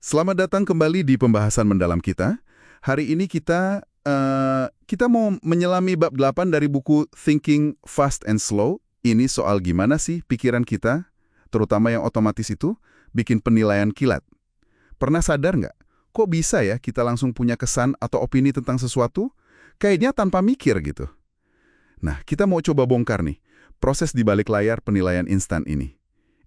Selamat datang kembali di pembahasan mendalam kita. Hari ini kita mau menyelami bab 8 dari buku Thinking Fast and Slow. Ini soal gimana sih pikiran kita, terutama yang otomatis itu, bikin penilaian kilat. Pernah sadar nggak? Kok bisa ya kita langsung punya kesan atau opini tentang sesuatu? Kayaknya tanpa mikir gitu. Nah, kita mau coba bongkar nih, proses di balik layar penilaian instan ini.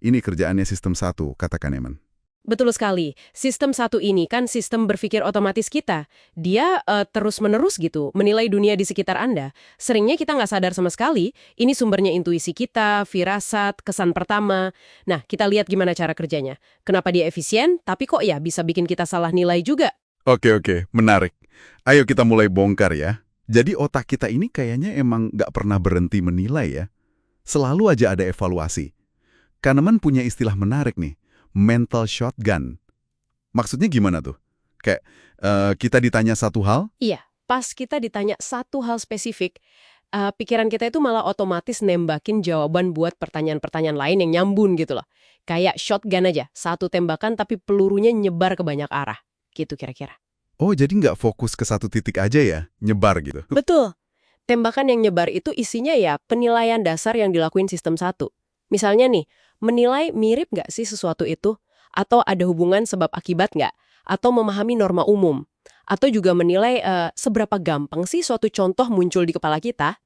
Ini kerjaannya sistem 1, kata Kahneman. Betul sekali. Sistem satu ini kan sistem berpikir otomatis kita. Dia terus-menerus gitu, menilai dunia di sekitar Anda. Seringnya kita nggak sadar sama sekali, ini sumbernya intuisi kita, firasat, kesan pertama. Nah, kita lihat gimana cara kerjanya. Kenapa dia efisien, tapi kok ya bisa bikin kita salah nilai juga? Oke, menarik. Ayo kita mulai bongkar ya. Jadi otak kita ini kayaknya emang nggak pernah berhenti menilai ya. Selalu aja ada evaluasi. Kahneman punya istilah menarik nih, mental shotgun. Maksudnya gimana tuh? Kayak kita ditanya satu hal, Iya, pas kita ditanya satu hal spesifik, pikiran kita itu malah otomatis nembakin jawaban buat pertanyaan-pertanyaan lain yang nyambung gitu loh. Kayak shotgun aja, satu tembakan tapi pelurunya nyebar ke banyak arah. Gitu kira-kira. oh jadi nggak fokus ke satu titik aja ya, nyebar gitu. Betul. Tembakan yang nyebar itu isinya ya penilaian dasar yang dilakuin sistem satu. Misalnya nih, menilai mirip nggak sih sesuatu itu? Atau ada hubungan sebab akibat nggak? Atau memahami norma umum? Atau juga menilai seberapa gampang sih suatu contoh muncul di kepala kita?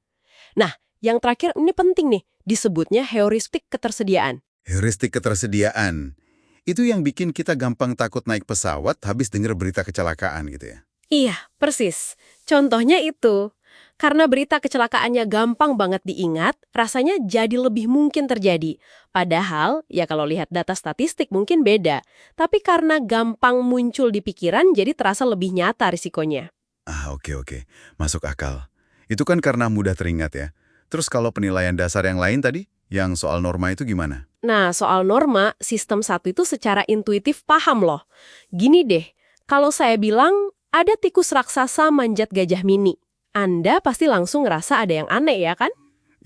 Nah, yang terakhir ini penting nih, disebutnya heuristik ketersediaan. Heuristik ketersediaan. Itu yang bikin kita gampang takut naik pesawat habis dengar berita kecelakaan gitu ya. Iya, persis. Contohnya itu. Karena berita kecelakaannya gampang banget diingat, rasanya jadi lebih mungkin terjadi. Padahal, ya kalau lihat data statistik mungkin beda. Tapi karena gampang muncul di pikiran, jadi terasa lebih nyata risikonya. Oke. Masuk akal. Itu kan karena mudah teringat ya. Terus kalau penilaian dasar yang lain tadi, yang soal norma itu gimana? Nah, soal norma, sistem satu itu secara intuitif paham loh. Gini deh, kalau saya bilang ada tikus raksasa manjat gajah mini, Anda pasti langsung ngerasa ada yang aneh ya kan?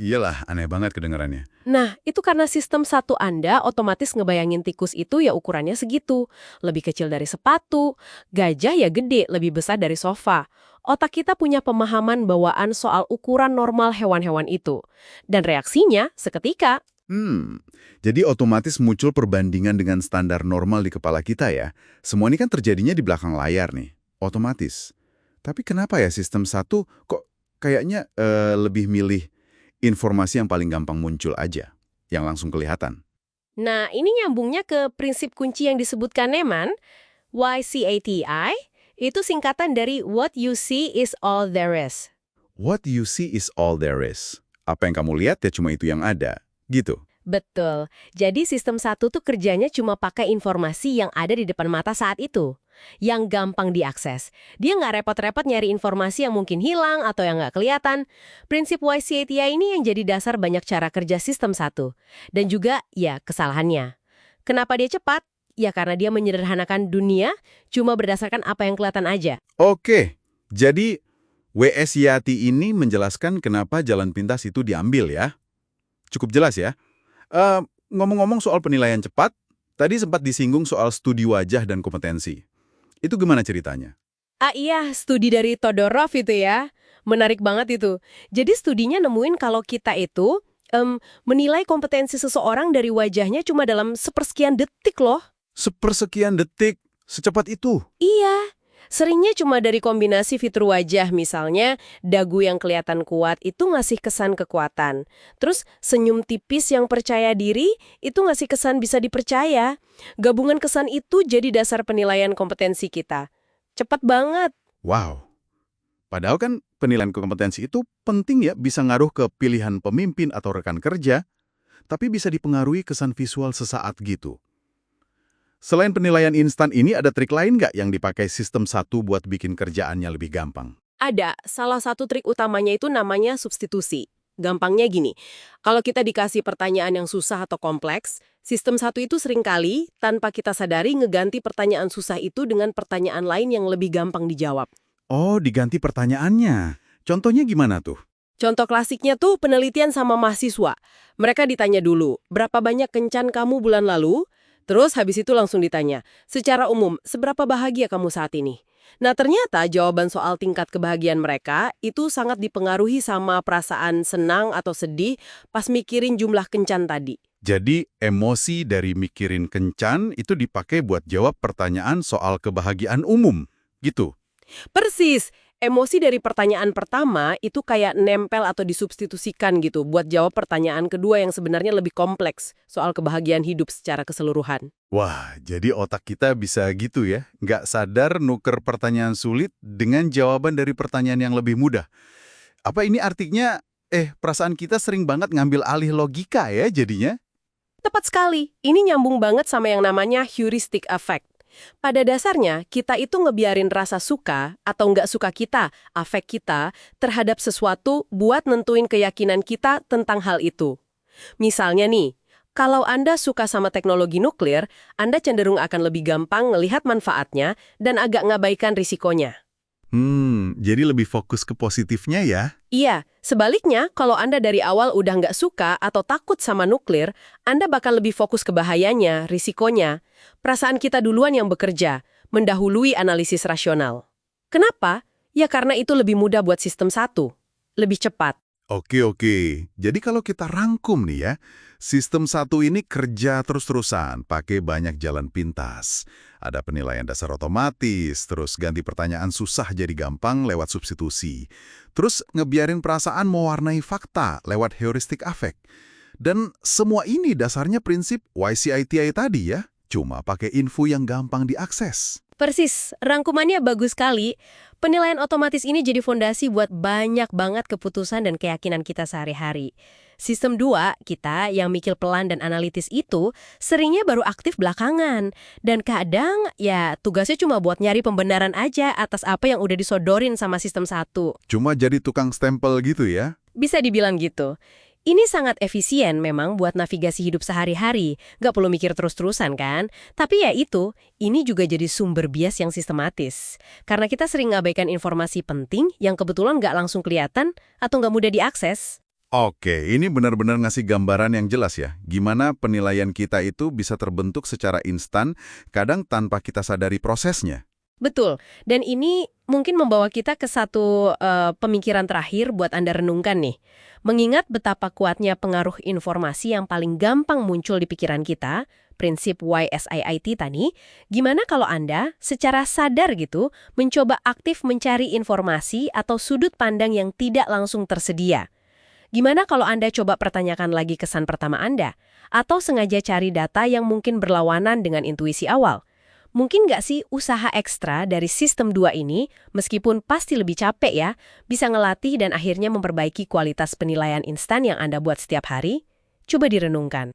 Iyalah, aneh banget kedengarannya. Nah, itu karena sistem satu Anda otomatis ngebayangin tikus itu ya ukurannya segitu. Lebih kecil dari sepatu, gajah ya gede, lebih besar dari sofa. Otak kita punya pemahaman bawaan soal ukuran normal hewan-hewan itu. Dan reaksinya seketika. Jadi otomatis muncul perbandingan dengan standar normal di kepala kita ya. Semua ini kan terjadinya di belakang layar nih, otomatis. Tapi kenapa ya sistem satu kok kayaknya lebih milih informasi yang paling gampang muncul aja, yang langsung kelihatan? Nah, ini nyambungnya ke prinsip kunci yang disebutkan Kahneman, YCATI, itu singkatan dari What You See Is All There Is. What you see is all there is. Apa yang kamu lihat ya cuma itu yang ada, gitu. Betul. Jadi sistem satu tuh kerjanya cuma pakai informasi yang ada di depan mata saat itu. Yang gampang diakses. Dia nggak repot-repot nyari informasi yang mungkin hilang atau yang nggak kelihatan. Prinsip YCATI ini yang jadi dasar banyak cara kerja sistem satu. Dan juga, ya, kesalahannya. Kenapa dia cepat? Ya karena dia menyederhanakan dunia cuma berdasarkan apa yang kelihatan aja. Oke, jadi WSYATI ini menjelaskan kenapa jalan pintas itu diambil ya. Cukup jelas ya. Ngomong-ngomong soal penilaian cepat, tadi sempat disinggung soal studi wajah dan kompetensi. Itu gimana ceritanya? Iya, studi dari Todorov itu ya. Menarik banget itu. Jadi studinya nemuin kalau kita itu menilai kompetensi seseorang dari wajahnya cuma dalam sepersekian detik loh. Sepersekian detik, secepat itu. Iya. Seringnya cuma dari kombinasi fitur wajah, misalnya dagu yang kelihatan kuat itu ngasih kesan kekuatan. Terus senyum tipis yang percaya diri itu ngasih kesan bisa dipercaya. Gabungan kesan itu jadi dasar penilaian kompetensi kita. Cepat banget. Wow. Padahal kan penilaian kompetensi itu penting ya, bisa ngaruh ke pilihan pemimpin atau rekan kerja, tapi bisa dipengaruhi kesan visual sesaat gitu. Selain penilaian instan ini, ada trik lain nggak yang dipakai sistem satu buat bikin kerjaannya lebih gampang? Ada, salah satu trik utamanya itu namanya substitusi. Gampangnya gini, kalau kita dikasih pertanyaan yang susah atau kompleks, sistem satu itu seringkali, tanpa kita sadari, ngeganti pertanyaan susah itu dengan pertanyaan lain yang lebih gampang dijawab. Oh, diganti pertanyaannya. Contohnya gimana tuh? Contoh klasiknya tuh penelitian sama mahasiswa. Mereka ditanya dulu, berapa banyak kencan kamu bulan lalu? Terus habis itu langsung ditanya, secara umum, seberapa bahagia kamu saat ini? Nah, ternyata jawaban soal tingkat kebahagiaan mereka itu sangat dipengaruhi sama perasaan senang atau sedih pas mikirin jumlah kencan tadi. Jadi emosi dari mikirin kencan itu dipakai buat jawab pertanyaan soal kebahagiaan umum, gitu. Persis, emosi dari pertanyaan pertama itu kayak nempel atau disubstitusikan gitu buat jawab pertanyaan kedua yang sebenarnya lebih kompleks soal kebahagiaan hidup secara keseluruhan. Wah, jadi otak kita bisa gitu ya, nggak sadar nuker pertanyaan sulit dengan jawaban dari pertanyaan yang lebih mudah. Apa ini artinya, perasaan kita sering banget ngambil alih logika ya jadinya? Tepat sekali, ini nyambung banget sama yang namanya heuristic effect. Pada dasarnya, kita itu ngebiarin rasa suka atau nggak suka kita, afek kita, terhadap sesuatu buat nentuin keyakinan kita tentang hal itu. Misalnya nih, kalau Anda suka sama teknologi nuklir, Anda cenderung akan lebih gampang ngelihat manfaatnya dan agak ngabaikan risikonya. Jadi lebih fokus ke positifnya ya? Iya, sebaliknya, kalau Anda dari awal udah nggak suka atau takut sama nuklir, Anda bakal lebih fokus ke bahayanya, risikonya. Perasaan kita duluan yang bekerja, mendahului analisis rasional. Kenapa? Ya karena itu lebih mudah buat sistem satu. Lebih cepat. Oke. Jadi kalau kita rangkum nih ya, sistem satu ini kerja terus-terusan, pakai banyak jalan pintas. Ada penilaian dasar otomatis, terus ganti pertanyaan susah jadi gampang lewat substitusi. Terus ngebiarin perasaan mewarnai fakta lewat heuristic affect. Dan semua ini dasarnya prinsip YCITI tadi ya, cuma pakai info yang gampang diakses. Persis, rangkumannya bagus sekali. Penilaian otomatis ini jadi fondasi buat banyak banget keputusan dan keyakinan kita sehari-hari. Sistem 2, kita yang mikir pelan dan analitis itu seringnya baru aktif belakangan. Dan kadang ya tugasnya cuma buat nyari pembenaran aja atas apa yang udah disodorin sama sistem 1. Cuma jadi tukang stempel gitu ya? Bisa dibilang gitu. Ini sangat efisien memang buat navigasi hidup sehari-hari, nggak perlu mikir terus-terusan kan? Tapi ya itu, ini juga jadi sumber bias yang sistematis. Karena kita sering ngabaikan informasi penting yang kebetulan nggak langsung kelihatan atau nggak mudah diakses. Oke, ini benar-benar ngasih gambaran yang jelas ya. Gimana penilaian kita itu bisa terbentuk secara instan, kadang tanpa kita sadari prosesnya. Betul, dan ini mungkin membawa kita ke satu pemikiran terakhir buat Anda renungkan nih. Mengingat betapa kuatnya pengaruh informasi yang paling gampang muncul di pikiran kita, prinsip YSIIT tadi, gimana kalau Anda secara sadar gitu mencoba aktif mencari informasi atau sudut pandang yang tidak langsung tersedia? Gimana kalau Anda coba pertanyakan lagi kesan pertama Anda? Atau sengaja cari data yang mungkin berlawanan dengan intuisi awal? Mungkin nggak sih usaha ekstra dari sistem 2 ini, meskipun pasti lebih capek ya, bisa ngelatih dan akhirnya memperbaiki kualitas penilaian instan yang Anda buat setiap hari? Coba direnungkan.